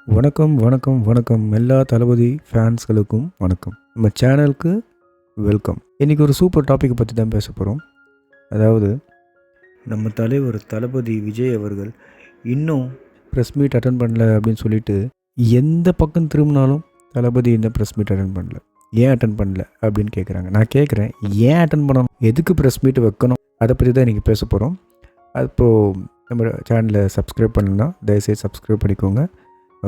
வணக்கம் வணக்கம் வணக்கம் எல்லா தளபதி ஃபேன்ஸ்களுக்கும் வணக்கம். நம்ம சேனலுக்கு வெல்கம். இன்றைக்கி ஒரு சூப்பர் டாப்பிக்கை பற்றி தான் பேச போகிறோம். அதாவது நம்ம தலைவர் தளபதி விஜய் அவர்கள் இன்னும் ப்ரெஸ் மீட் அட்டன் பண்ணல அப்படின்னு சொல்லிட்டு எந்த பக்கம் திரும்பினாலும் தளபதி இந்த ப்ரெஸ் மீட் அட்டன் பண்ணல, ஏன் அட்டன் பண்ணல அப்படின்னு கேட்குறாங்க. நான் கேட்குறேன், ஏன் அட்டன் பண்ணணும், எதுக்கு ப்ரெஸ் மீட் வைக்கணும், அதை பற்றி தான் இன்றைக்கி பேச போகிறோம். அப்போது நம்ம சேனலை சப்ஸ்கிரைப் பண்ணலன்னா தயவுசெய்து சப்ஸ்கிரைப் பண்ணிக்கோங்க.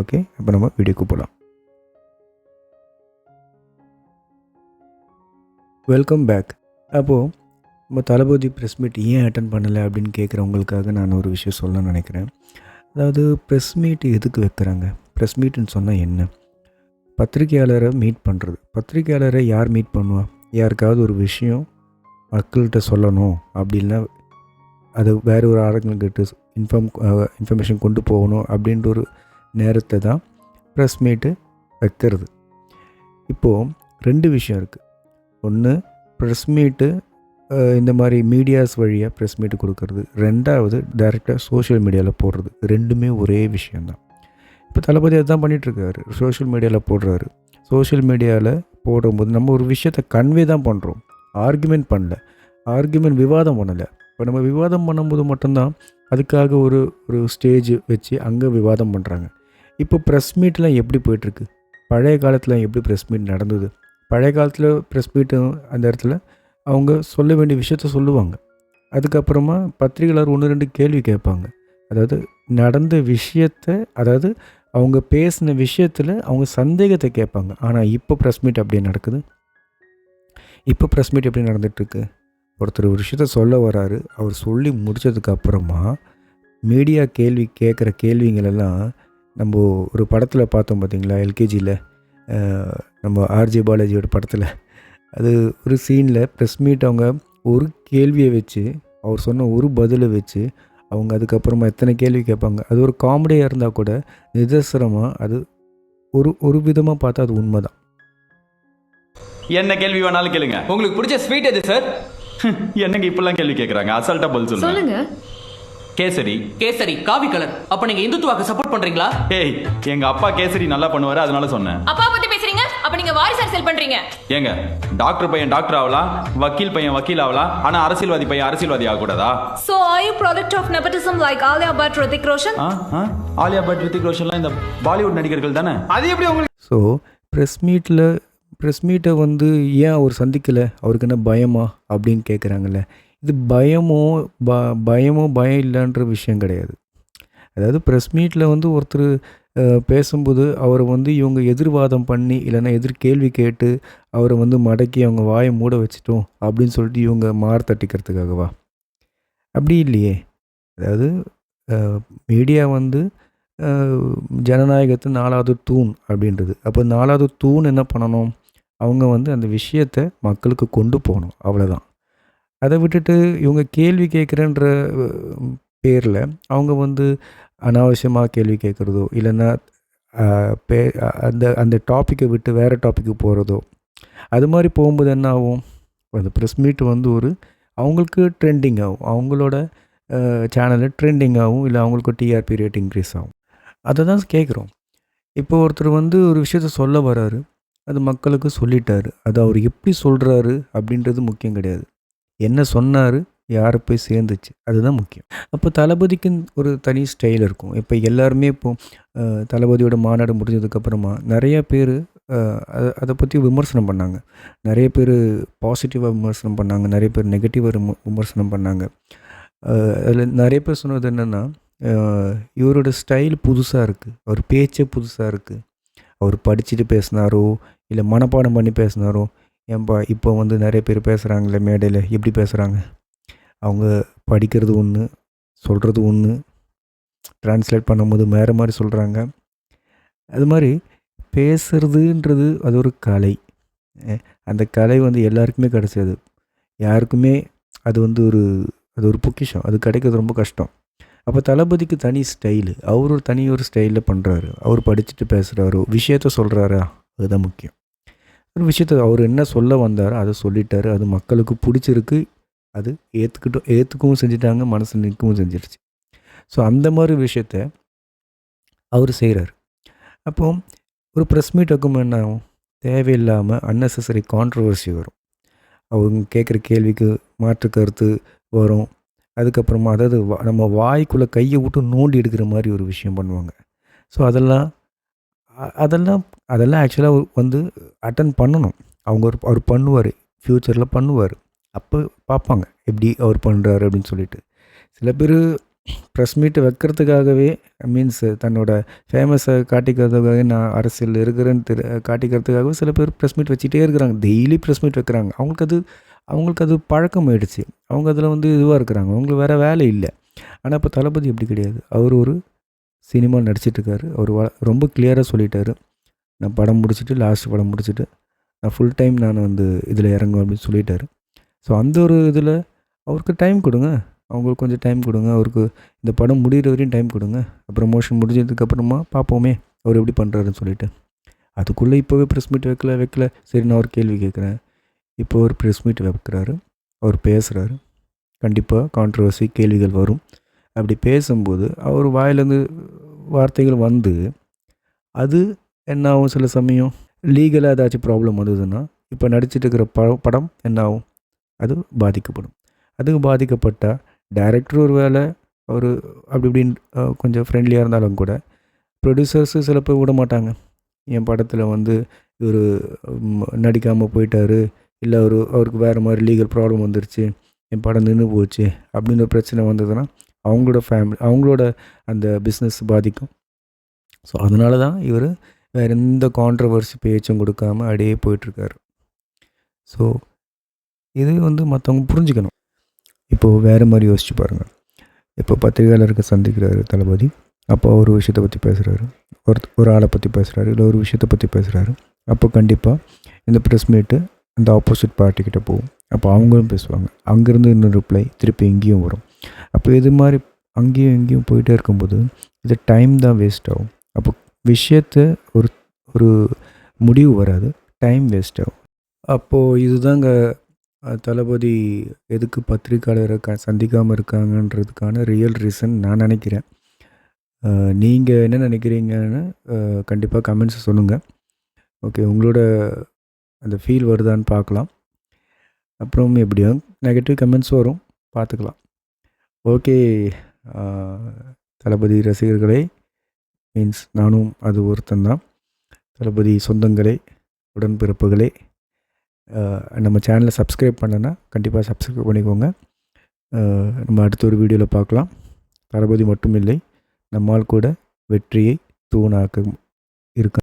ஓகே, அப்போ நம்ம வீடியோக்கு போகலாம். Welcome back. அப்போது நம்ம தளபதி ப்ரெஸ் மீட் ஏன் அட்டன் பண்ணலை அப்படின்னு கேட்குறவங்களுக்காக நான் ஒரு விஷயம் சொல்ல நினைக்கிறேன். அதாவது ப்ரெஸ் மீட் எதுக்கு வைக்கிறாங்க? ப்ரெஸ் மீட்டுன்னு சொன்னால் என்ன? பத்திரிகையாளரை மீட் பண்ணுறது. பத்திரிகையாளரை யார் மீட் பண்ணுவா? யாருக்காவது ஒரு விஷயம் மக்கள்கிட்ட சொல்லணும் அப்படின்னா அது வேறு ஒரு ஆளுங்கள்கிட்ட இன்ஃபர்மேஷன் கொண்டு போகணும் அப்படின்ற ஒரு நேரத்தை தான் ப்ரெஸ் மீட்டு வைக்கிறது. இப்போது ரெண்டு விஷயம் இருக்குது. ஒன்று, ப்ரெஸ் மீட்டு இந்த மாதிரி மீடியாஸ் வழியாக ப்ரெஸ் மீட்டு கொடுக்கறது. ரெண்டாவது, டைரெக்டாக சோஷியல் மீடியாவில் போடுறது. ரெண்டுமே ஒரே விஷயந்தான். இப்போ தளபதி அதுதான் பண்ணிகிட்ருக்காரு, சோஷியல் மீடியாவில் போடுறாரு. சோஷியல் மீடியாவில் போடும்போது நம்ம ஒரு விஷயத்தை கன்வே தான் பண்ணுறோம், ஆர்குமெண்ட் பண்ணல, விவாதம் பண்ணலை. இப்போ நம்ம விவாதம் பண்ணும்போது மட்டும்தான் அதுக்காக ஒரு ஸ்டேஜ் வச்சு அங்கே விவாதம் பண்ணுறாங்க. இப்போ ப்ரெஸ் மீட்லாம் எப்படி போயிட்டுருக்கு? பழைய காலத்தில் எப்படி ப்ரெஸ் மீட் நடந்தது? பழைய காலத்தில் ப்ரெஸ் மீட்டு அந்த இடத்துல அவங்க சொல்ல வேண்டிய விஷயத்த சொல்லுவாங்க. அதுக்கப்புறமா பத்திரிகையாளர் 1-2 கேள்வி கேட்பாங்க. அதாவது நடந்த விஷயத்தை, அதாவது அவங்க பேசின விஷயத்தில் அவங்க சந்தேகத்தை கேட்பாங்க. ஆனால் இப்போ ப்ரெஸ் மீட் அப்படியே நடக்குது. இப்போ ப்ரெஸ் மீட் எப்படி நடந்துகிட்ருக்கு? ஒருத்தர் ஒரு விஷயத்த சொல்ல வராரு, அவர் சொல்லி முடித்ததுக்கப்புறமா மீடியா கேள்வி கேட்குற கேள்விங்களெல்லாம் நம்ம ஒரு படத்தில் பார்த்தோம் பார்த்திங்களா, எல்கேஜியில் நம்ம ஆர்ஜே பாலாஜியோட படத்தில். அது ஒரு சீனில் ப்ரெஸ் மீட் அவங்க ஒரு கேள்வியை வச்சு, அவர் சொன்ன ஒரு பதிலை வச்சு அவங்க அதுக்கப்புறமா எத்தனை கேள்வி கேட்பாங்க. அது ஒரு காமெடியாக இருந்தால் கூட நிதர்சனமாக அது ஒரு விதமாக பார்த்தா அது உண்மை தான். என்ன கேள்வி வேணாலும் கேளுங்க. உங்களுக்கு பிடிச்ச ஸ்வீட் எது சார்? என்னங்க இப்பெல்லாம் கேள்வி கேட்குறாங்க? அசால்ட்டா பதில் சொல்லுங்க. கேசரி. கேசரி காவி கலர். அப்ப நீங்க இந்துத்துவாக்கு சப்போர்ட் பண்றீங்களா? ஏய், எங்க அப்பா கேசரி நல்லா பண்ணுவாரு, அதனால சொன்னேன். அப்பா பத்தி பேசுறீங்க, அப்ப நீங்க வாரிசு அரசியல் பண்றீங்க. ஏங்க, டாக்டர் பையன் டாக்டர் ஆகலாம், வக்கீல் பையன் வக்கீல் ஆகலாம், ஆனா அரசியல்வாதி பையன் அரசியல்வாதி ஆக கூடாதா? So are you product of nepotism like Alia Bhatt, Hrithik Roshan? Alia Bhatt, Hrithik ரோஷன்லாம் இந்த பாலிவுட் நடிகர்கள் தானே. அது எப்படி உங்களுக்கு? ஸோ ப்ரெஸ் மீட்டை ஏன் அவர் சந்திக்கலை, அவருக்கு என்ன பயமா அப்படின்னு கேட்குறாங்கல்ல. இது பயம் இல்லைன்ற விஷயம் கிடையாது. அதாவது ப்ரெஸ் மீட்டில் ஒருத்தர் பேசும்போது அவரை இவங்க எதிர்வாதம் பண்ணி இல்லைன்னா கேள்வி கேட்டு அவரை மடக்கி அவங்க வாயை மூட வச்சிட்டோம் அப்படின்னு சொல்லிட்டு இவங்க தட்டிக்கிறதுக்காகவா? அப்படி இல்லையே. அதாவது மீடியா ஜனநாயகத்தின் 4வது தூண் அப்படின்றது. அப்போ 4வது தூண் என்ன பண்ணணும்? அவங்க அந்த விஷயத்தை மக்களுக்கு கொண்டு போகணும், அவ்வளோதான். அதை விட்டுட்டு இவங்க கேள்வி கேட்குறேன்ற பேரில் அவங்க அனாவசியமாக கேள்வி கேட்குறதோ இல்லைன்னா அந்த டாப்பிக்கை விட்டு வேறு டாப்பிக்கு போகிறதோ, அது மாதிரி போகும்போது என்ன ஆகும்? அந்த ப்ரெஸ் மீட் அவங்களுக்கு ட்ரெண்டிங் ஆகும், அவங்களோட சேனலில் ட்ரெண்டிங் ஆகும், இல்லை அவங்களுக்கு டிஆர்பி ரேட் இன்க்ரீஸ் ஆகும். அதை தான் கேட்குறோம். இப்போ ஒருத்தர் ஒரு விஷயத்த சொல்ல வராரு, அது மக்களுக்கு சொல்லிட்டாரு. அது அவர் எப்படி சொல்கிறாரு அப்படின்றது முக்கியம் கிடையாது. என்ன சொன்னார், யாரை போய் சேர்ந்துச்சு, அதுதான் முக்கியம். அப்போ தளபதிக்கு ஒரு தனி ஸ்டைல் இருக்கும். இப்போ எல்லாருமே தளபதியோட மாநாடு முடிஞ்சதுக்கப்புறமா நிறையா பேர் அதை பற்றி விமர்சனம் பண்ணாங்க. நிறைய பேர் பாசிட்டிவாக விமர்சனம் பண்ணாங்க, நிறைய பேர் நெகட்டிவாக விமர்சனம் பண்ணாங்க. அதில் நிறைய பேர் சொன்னது என்னென்னா, இவரோட ஸ்டைல் புதுசாக இருக்குது, அவர் பேச்சே புதுசாக இருக்குது. அவர் படிச்சுட்டு பேசினாரோ இல்லை மனப்பாடம் பண்ணி பேசினாரோ, ஏன்பா இப்போ நிறைய பேர் பேசுகிறாங்களே மேடையில், எப்படி பேசுகிறாங்க? அவங்க படிக்கிறது ஒன்று, சொல்கிறது ஒன்று, ட்ரான்ஸ்லேட் பண்ணும்போது வேறு மாதிரி சொல்கிறாங்க. அது மாதிரி பேசுறதுன்றது அது ஒரு கலை. அந்த கலை எல்லாருக்குமே கிடைச்சது, யாருக்குமே அது ஒரு பொக்கிஷம், அது கிடைக்கிறது ரொம்ப கஷ்டம். அப்போ தளபதிக்கு தனி ஸ்டைலு, அவர் ஒரு ஸ்டைலில் பண்ணுறாரு. அவர் படிச்சுட்டு பேசுகிறாரோ, விஷயத்த சொல்கிறாரா, அதுதான் முக்கியம். ஒரு விஷயத்தை அவர் என்ன சொல்ல வந்தாரோ அதை சொல்லிட்டாரு, அது மக்களுக்கு பிடிச்சிருக்கு, அது ஏற்றுக்கவும் செஞ்சிட்டாங்க, மனசு நிற்கவும் செஞ்சிருச்சு. ஸோ அந்த மாதிரி விஷயத்த அவர் செய்கிறார். அப்போ ஒரு ப்ரெஸ் மீட் வைக்கும்போது என்ன ஆகும்? தேவையில்லாமல் அன்னெசசரி கான்ட்ரவர்சி வரும். அவங்க கேட்குற கேள்விக்கு மாற்று கருத்து வரும். அதுக்கப்புறமா அதாவது நம்ம வாய்க்குள்ளே கையை விட்டு நோண்டி எடுக்கிற மாதிரி ஒரு விஷயம் பண்ணுவாங்க. ஸோ அதெல்லாம் அதெல்லாம் அதெல்லாம் ஆக்சுவலாக வந்து அட்டன் பண்ணணும். அவர் பண்ணுவார், ஃப்யூச்சரில் பண்ணுவார். அப்போ பார்ப்பாங்க எப்படி அவர் பண்ணுறாரு அப்படின்னு சொல்லிட்டு. சில பேர் ப்ரெஸ் மீட் வைக்கிறதுக்காகவே மீன்ஸ் தன்னோட ஃபேமஸை காட்டிக்கிறதுக்காக நான் அரசியல் இருக்கிறேன்னு காட்டிக்கிறதுக்காகவே சில பேர் ப்ரெஸ் மீட் வச்சுட்டே இருக்கிறாங்க. டெய்லி ப்ரெஸ் மீட் வைக்கிறாங்க. அவங்களுக்கு அது பழக்கம் ஆயிடுச்சு. அவங்க அதில் வந்து இதுவாக இருக்கிறாங்க. அவங்களுக்கு வேறு வேலை இல்லை. ஆனால் இப்போ தளபதி அப்படி கிடையாது. அவர் ஒரு சினிமா நடிச்சிட்ருக்காரு. அவர் ரொம்ப கிளியராக சொல்லிட்டாரு. நான் படம் முடிச்சுட்டு லாஸ்ட் படம் முடிச்சுட்டு நான் ஃபுல் டைம் நான் வந்து இதில் இறங்குவேன் அப்படின்னு சொல்லிட்டாரு. ஸோ அந்த ஒரு இதில் அவருக்கு டைம் கொடுங்க. அவங்களுக்கு கொஞ்சம் டைம் கொடுங்க. அவருக்கு இந்த படம் முடிகிற வரையும் டைம் கொடுங்க. ப்ரமோஷன் முடிஞ்சதுக்கப்புறமா பார்ப்போமே அவர் எப்படி பண்ணுறாருன்னு சொல்லிட்டு. அதுக்குள்ளே இப்போவே ப்ரெஸ் மீட் வைக்கல. சரி, நான் ஒரு கேள்வி கேட்குறேன். இப்போ ஒரு ப்ரெஸ் மீட் வைக்கிறாரு, அவர் பேசுகிறாரு. கண்டிப்பாக கான்ட்ரவர்சி கேள்விகள் வரும். அப்படி பேசும்போது அவர் வாயிலேருந்து வார்த்தைகள் வந்து அது என்ன ஆகும்? சில சமயம் லீகலாக ஏதாச்சும் ப்ராப்ளம் வந்ததுன்னா இப்போ நடிச்சிட்டு இருக்கிற படம் என்ன ஆகும்? அது பாதிக்கப்படும். அதுக்கு பாதிக்கப்பட்டால் டைரக்டர் ஒரு வேளை அவர் அப்படி இப்படின்னு கொஞ்சம் ஃப்ரெண்ட்லியாக இருந்தாலும் கூட ப்ரொடியூசர்ஸு சில பேர் விட மாட்டாங்க. என் படத்தில் வந்து இவர் நடிக்காமல் போயிட்டார், இல்லை அவருக்கு வேறு மாதிரி லீகல் ப்ராப்ளம் வந்துருச்சு, என் படம் நின்று போச்சு அப்படின்னு பிரச்சனை வந்ததுன்னா அவங்களோட ஃபேமிலி அவங்களோட அந்த பிஸ்னஸ் பாதிக்கும். ஸோ அதனால தான் இவர் வேறு எந்த கான்ட்ரவர்சி பேச்சும் கொடுக்காம அப்படியே போயிட்டுருக்காரு. ஸோ இது வந்து மற்றவங்க புரிஞ்சுக்கணும். இப்போது வேறு மாதிரி யோசிச்சு பாருங்கள். இப்போ பத்திரிகையாளருக்கு சந்திக்கிறாரு தளபதி. அப்போ ஒரு விஷயத்தை பற்றி பேசுகிறாரு, ஒரு ஆளை பற்றி பேசுகிறாரு, இல்லை ஒரு விஷயத்தை பற்றி பேசுகிறாரு. அப்போ கண்டிப்பாக இந்த ப்ரெஸ் மீட்டு அந்த ஆப்போசிட் பார்ட்டிக்கிட்ட போகும். அப்போ அவங்களும் பேசுவாங்க. அங்கேருந்து இன்னும் ரிப்ளை திருப்பி இங்கேயும் வரும். அப்போ இது மாதிரி அங்கேயும் இங்கேயும் போயிட்டே இருக்கும்போது இது டைம் தான் வேஸ்ட் ஆகும். அப்போ விஷயத்தை ஒரு முடிவு வராது, டைம் வேஸ்ட் ஆகும். அப்போது இதுதாங்க தளபதி எதுக்கு பத்திரிக்கையாளரை சந்திக்காமல் இருக்காங்கன்றதுக்கான ரியல் ரீசன் நான் நினைக்கிறேன். நீங்கள் என்ன நினைக்கிறீங்கன்னு கண்டிப்பாக கமெண்ட்ஸ் சொல்லுங்கள். ஓகே, உங்களோட அந்த ஃபீல் வருதான்னு பார்க்கலாம். அப்புறம் எப்படியோ நெகட்டிவ் கமெண்ட்ஸ் வரும், பார்த்துக்கலாம். ஓகே, தளபதி ரசிகர்களே, மீன்ஸ் நானும் அது ஒருத்தந்தான். தளபதி சொந்தங்களே, உடன்பிறப்புகளே, நம்ம சேனலை சப்ஸ்கிரைப் பண்ணனா கண்டிப்பாக சப்ஸ்கிரைப் பண்ணிக்கோங்க. நம்ம அடுத்த ஒரு வீடியோவில் பார்க்கலாம். தளபதி மட்டும் இல்லை, நம்மால் கூட வெற்றியை தூணாக்க இருக்க